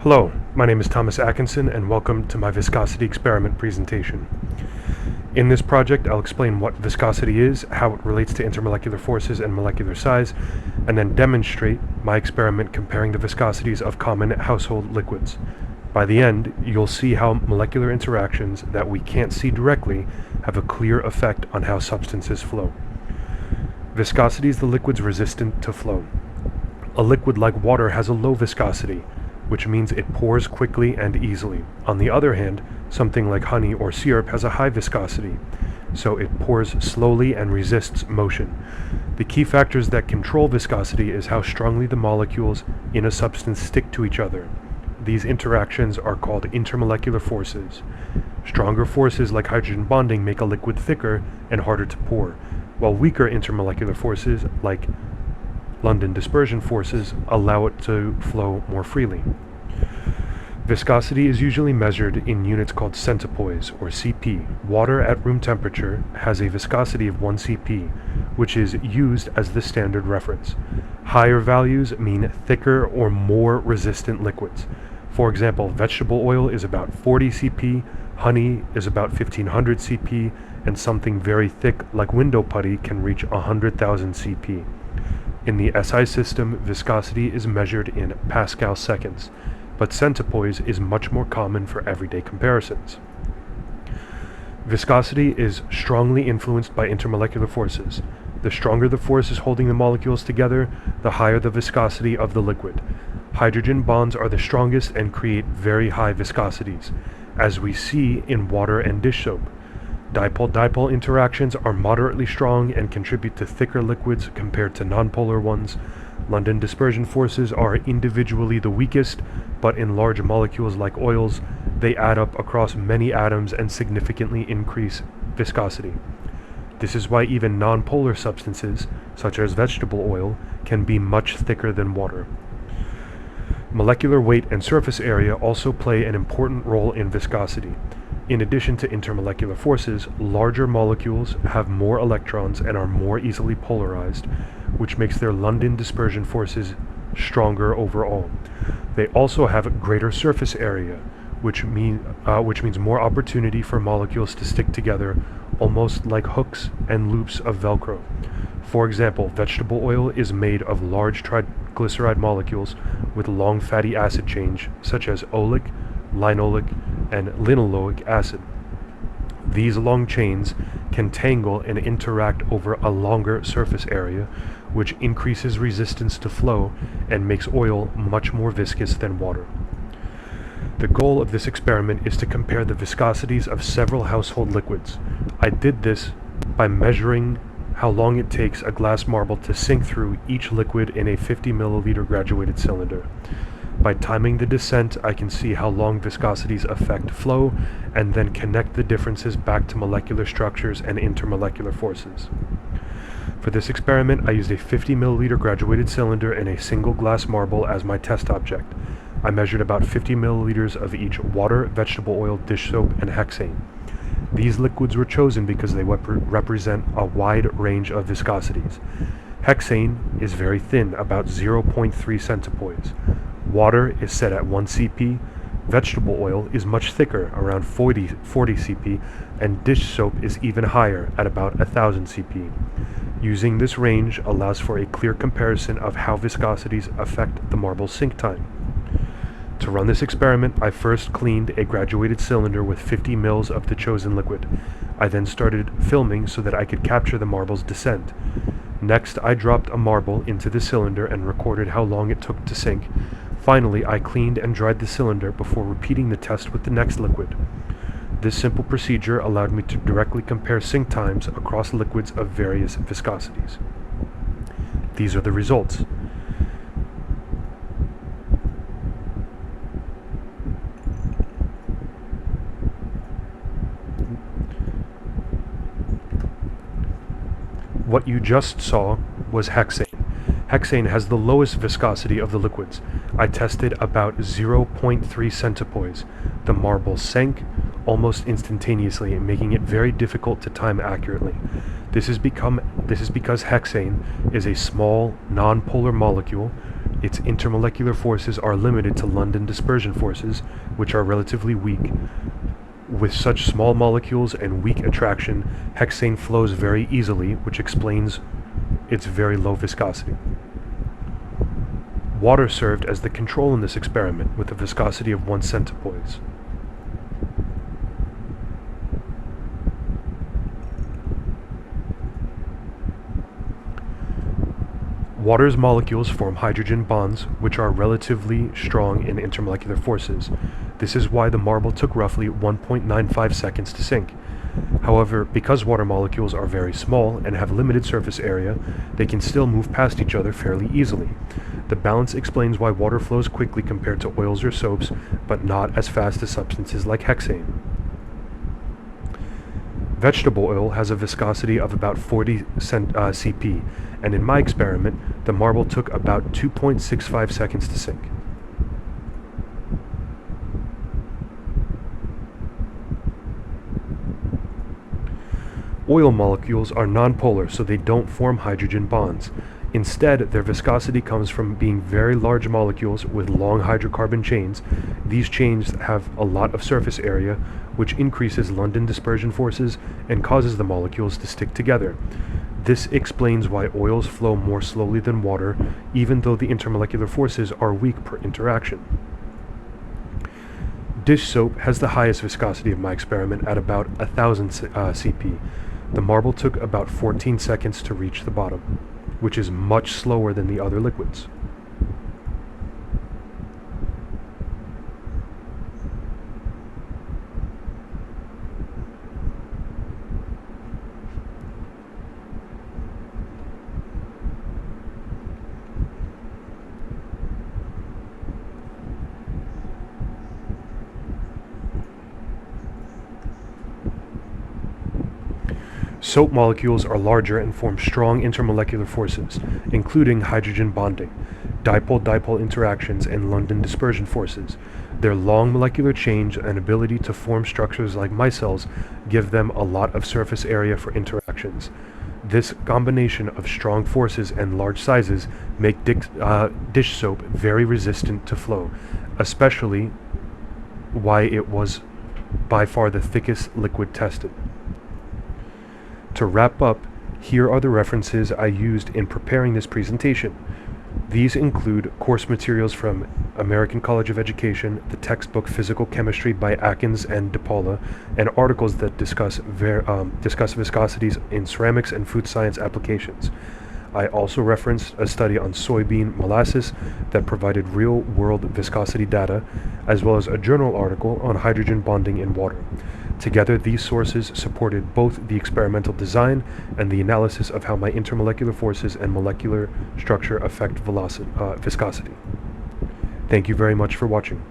Hello, my name is Thomas Atkinson and welcome to my viscosity experiment presentation. In this project, I'll explain what viscosity is, how it relates to intermolecular forces and molecular size, and then demonstrate my experiment comparing the viscosities of common household liquids. By the end, you'll see how molecular interactions that we can't see directly have a clear effect on how substances flow. Viscosity is the liquid's resistant to flow. A liquid like water has a low viscosity, which means it pours quickly and easily. On the other hand, something like honey or syrup has a high viscosity, so it pours slowly and resists motion. The key factors that control viscosity is how strongly the molecules in a substance stick to each other. These interactions are called intermolecular forces. Stronger forces like hydrogen bonding make a liquid thicker and harder to pour, while weaker intermolecular forces like London dispersion forces allow it to flow more freely. Viscosity is usually measured in units called centipoise, or cp. Water at room temperature has a viscosity of 1 cp, which is used as the standard reference. Higher values mean thicker or more resistant liquids. For example, vegetable oil is about 40 cp, honey is about 1500 cp, and something very thick like window putty can reach 100,000 cp. In the SI system, viscosity is measured in Pascal seconds, but centipoise is much more common for everyday comparisons. Viscosity is strongly influenced by intermolecular forces. The stronger the forces holding the molecules together, the higher the viscosity of the liquid. Hydrogen bonds are the strongest and create very high viscosities, as we see in water and dish soap. Dipole-dipole interactions are moderately strong and contribute to thicker liquids compared to nonpolar ones. London dispersion forces are individually the weakest, but in large molecules like oils, they add up across many atoms and significantly increase viscosity. This is why even nonpolar substances, such as vegetable oil, can be much thicker than water. Molecular weight and surface area also play an important role in viscosity. In addition to intermolecular forces, larger molecules have more electrons and are more easily polarized, which makes their London dispersion forces stronger overall. They also have greater surface area, which means more opportunity for molecules to stick together, almost like hooks and loops of Velcro. For example, vegetable oil is made of large triglyceride molecules with long fatty acid chains, such as oleic, linoleic, and linoleic acid. These long chains can tangle and interact over a longer surface area, which increases resistance to flow and makes oil much more viscous than water. The goal of this experiment is to compare the viscosities of several household liquids. I did this by measuring how long it takes a glass marble to sink through each liquid in a 50 milliliter graduated cylinder. By timing the descent, I can see how long viscosities affect flow and then connect the differences back to molecular structures and intermolecular forces. For this experiment, I used a 50 milliliter graduated cylinder and a single glass marble as my test object. I measured about 50 milliliters of each water, vegetable oil, dish soap, and hexane. These liquids were chosen because they represent a wide range of viscosities. Hexane is very thin, about 0.3 centipoise. Water is set at 1 cp, vegetable oil is much thicker, around 40 cp, and dish soap is even higher, at about 1000 cp. Using this range allows for a clear comparison of how viscosities affect the marble's sink time. To run this experiment, I first cleaned a graduated cylinder with 50 mils of the chosen liquid. I then started filming so that I could capture the marble's descent. Next, I dropped a marble into the cylinder and recorded how long it took to sink. Finally, I cleaned and dried the cylinder before repeating the test with the next liquid. This simple procedure allowed me to directly compare sink times across liquids of various viscosities. These are the results. What you just saw was hexane. Hexane has the lowest viscosity of the liquids. I tested about 0.3 centipoise. The marble sank almost instantaneously, making it very difficult to time accurately. This is because hexane is a small, non-polar molecule. Its intermolecular forces are limited to London dispersion forces, which are relatively weak. With such small molecules and weak attraction, hexane flows very easily, which explains its very low viscosity. Water served as the control in this experiment with a viscosity of 1 centipoise. Water's molecules form hydrogen bonds, which are relatively strong in intermolecular forces. This is why the marble took roughly 1.95 seconds to sink. However, because water molecules are very small and have limited surface area, they can still move past each other fairly easily. The balance explains why water flows quickly compared to oils or soaps, but not as fast as substances like hexane. Vegetable oil has a viscosity of about 40 cp, and in my experiment, the marble took about 2.65 seconds to sink. Oil molecules are nonpolar, so they don't form hydrogen bonds. Instead, their viscosity comes from being very large molecules with long hydrocarbon chains. These chains have a lot of surface area, which increases London dispersion forces and causes the molecules to stick together. This explains why oils flow more slowly than water, even though the intermolecular forces are weak per interaction. Dish soap has the highest viscosity of my experiment at about 1000 cp. The marble took about 14 seconds to reach the bottom, which is much slower than the other liquids. Soap molecules are larger and form strong intermolecular forces, including hydrogen bonding, dipole-dipole interactions, and London dispersion forces. Their long molecular change and ability to form structures like micelles give them a lot of surface area for interactions. This combination of strong forces and large sizes make dish soap very resistant to flow, especially why it was by far the thickest liquid tested. To wrap up, here are the references I used in preparing this presentation. These include course materials from American College of Education, the textbook Physical Chemistry by Atkinson and DePaula, and articles that discuss viscosities in ceramics and food science applications. I also referenced a study on soybean molasses that provided real-world viscosity data, as well as a journal article on hydrogen bonding in water. Together, these sources supported both the experimental design and the analysis of how my intermolecular forces and molecular structure affect viscosity. Thank you very much for watching.